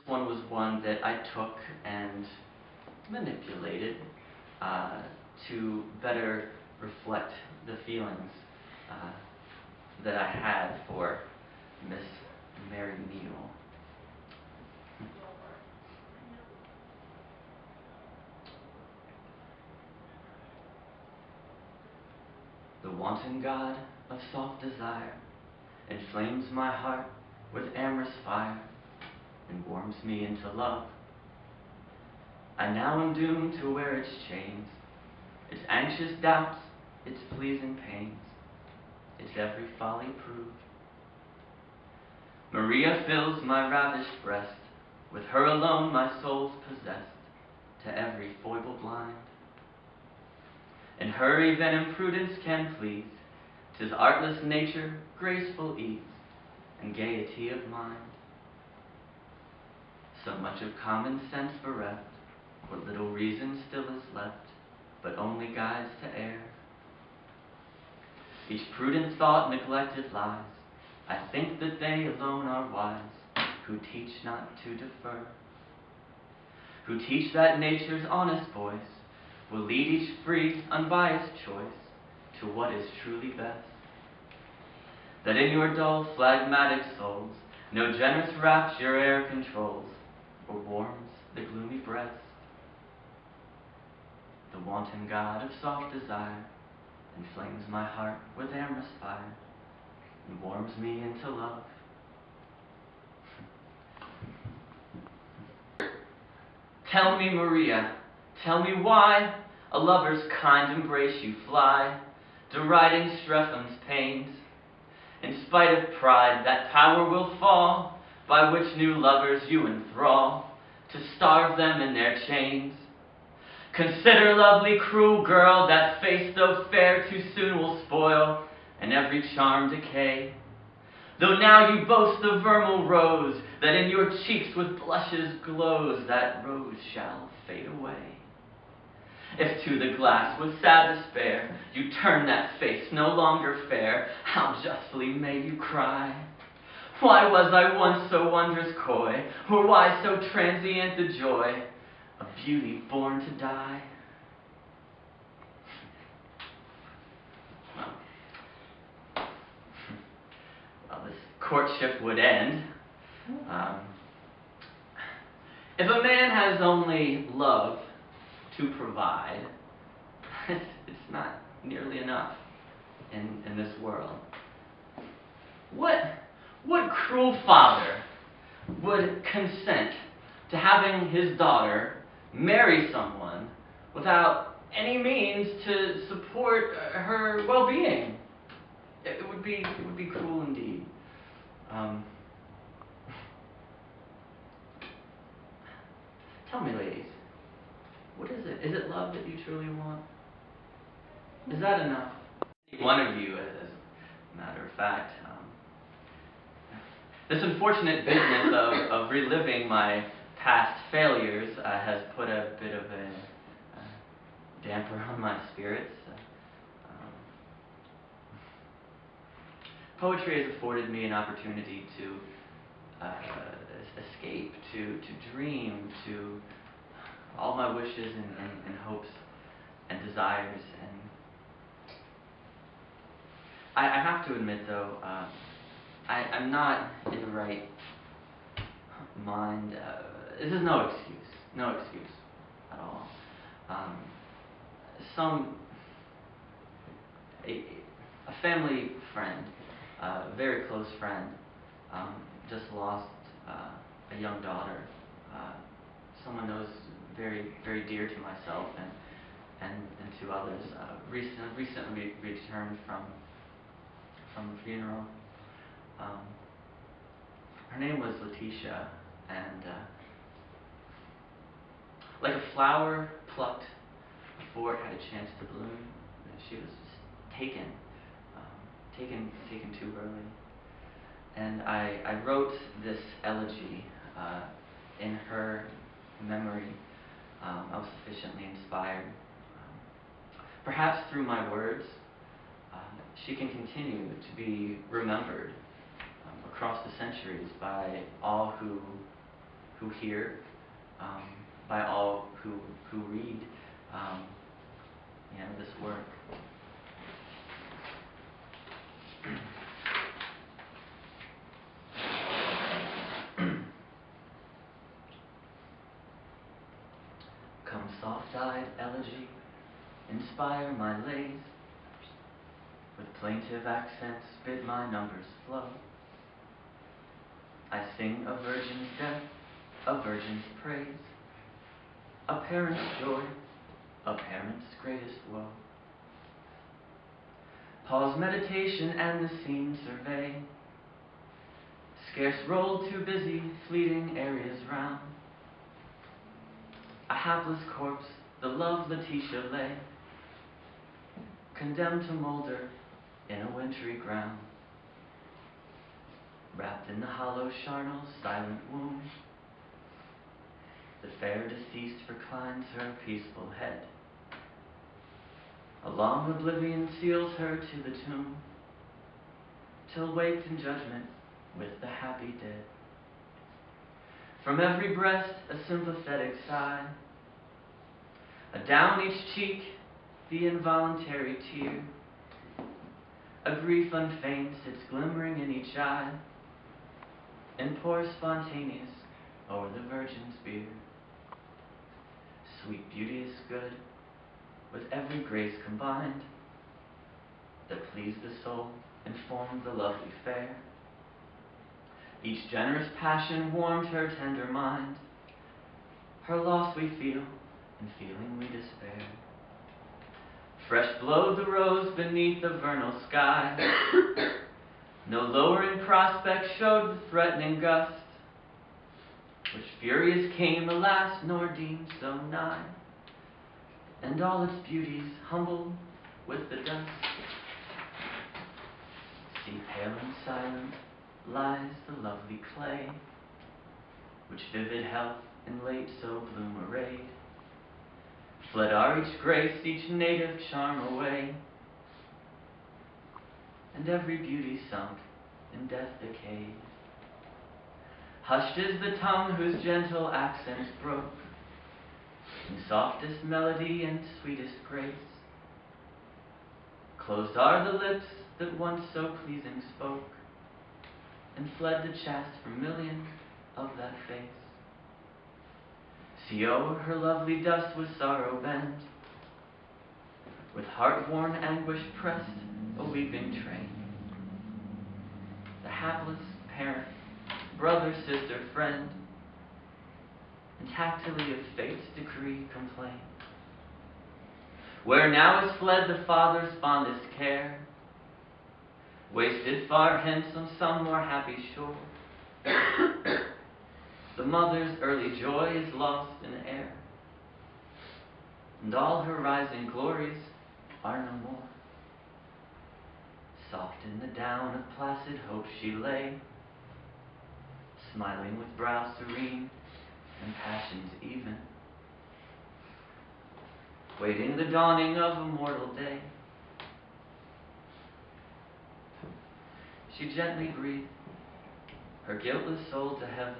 One was one that I took and manipulated to better reflect the feelings that I had for Miss Mary Neal. The wanton god of soft desire inflames my heart with amorous fire and warms me into love. I now am doomed to wear its chains, its anxious doubts, its pleasing pains, its every folly proved. Maria fills my ravished breast, with her alone my soul's possessed, to every foible blind. In her even imprudence can please, 'tis artless nature, graceful ease, and gaiety of mind. So much of common sense bereft, what little reason still is left, but only guides to err. Each prudent thought neglected lies, I think that they alone are wise, who teach not to defer, who teach that nature's honest voice will lead each free, unbiased choice to what is truly best. That in your dull, phlegmatic souls no generous rapture e'er controls, or warms the gloomy breast. The wanton god of soft desire inflames my heart with amorous fire and warms me into love. Tell me, Maria, tell me why a lover's kind embrace you fly, deriding Strephon's pains. In spite of pride, that power will fall, by which new lovers you enthrall, to starve them in their chains. Consider, lovely, cruel girl, that face, though fair, too soon will spoil, and every charm decay. Though now you boast the vermeil rose, that in your cheeks with blushes glows, that rose shall fade away. If to the glass with sad despair you turn that face no longer fair, how justly may you cry. Why was I once so wondrous coy, or why so transient the joy of beauty born to die? Well, this courtship would end if a man has only love to provide. It's not nearly enough in this world. What cruel father would consent to having his daughter marry someone without any means to support her well-being? It would be cruel indeed. Tell me, ladies, what is it? Is it love that you truly want? Is that enough? One of you, as a matter of fact. This unfortunate business of reliving my past failures has put a bit of a damper on my spirits. Poetry has afforded me an opportunity to escape, to dream, to all my wishes and hopes and desires. And I have to admit, though, I'm not in the right mind. This is no excuse at all. A family friend, a very close friend, just lost a young daughter. Someone that was very, very dear to myself and to others. Recently returned from the funeral. Her name was Letitia, and like a flower plucked before it had a chance to bloom, she was just taken too early. And I wrote this elegy in her memory. I was sufficiently inspired. Perhaps through my words, she can continue to be remembered across the centuries by all who who hear, by all who read this work. Come soft-eyed elegy, inspire my lays, with plaintive accents bid my numbers flow. I sing a virgin's death, a virgin's praise, a parent's joy, a parent's greatest woe. Pause meditation and the scene survey, scarce rolled too busy, fleeting areas round. A hapless corpse, the love Letitia lay, condemned to moulder in a wintry ground. Wrapped in the hollow charnel's silent womb, the fair deceased reclines her peaceful head. A long oblivion seals her to the tomb, till waked in judgment with the happy dead. From every breast a sympathetic sigh, adown each cheek the involuntary tear. A grief unfeigned sits glimmering in each eye, and pours spontaneous o'er the virgin's bier. Sweet beauteous good, with every grace combined, that pleased the soul and formed the lovely fair. Each generous passion warmed her tender mind. Her loss we feel, and feeling we despair. Fresh glowed the rose beneath the vernal sky. No lowering prospect showed the threatening gust, which furious came, alas, nor deemed so nigh, and all its beauties humbled with the dust. See, pale and silent lies the lovely clay, which vivid health in late so bloom arrayed. Fled are each grace, each native charm away, and every beauty sunk in death decayed. Hushed is the tongue whose gentle accents broke, in softest melody and sweetest grace. Closed are the lips that once so pleasing spoke, and fled the chaste vermilion of that face. See, o'er her lovely dust with sorrow bent, with heart-worn anguish pressed a weeping train. The hapless parent, brother, sister, friend, and tactily of fate's decree complain. Where now is fled the father's fondest care, wasted far hence on some more happy shore. The mother's early joy is lost in air, and all her rising glories are no more. Soft in the down of placid hope she lay, smiling with brow serene and passions even, waiting the dawning of a mortal day. She gently breathed her guiltless soul to heaven,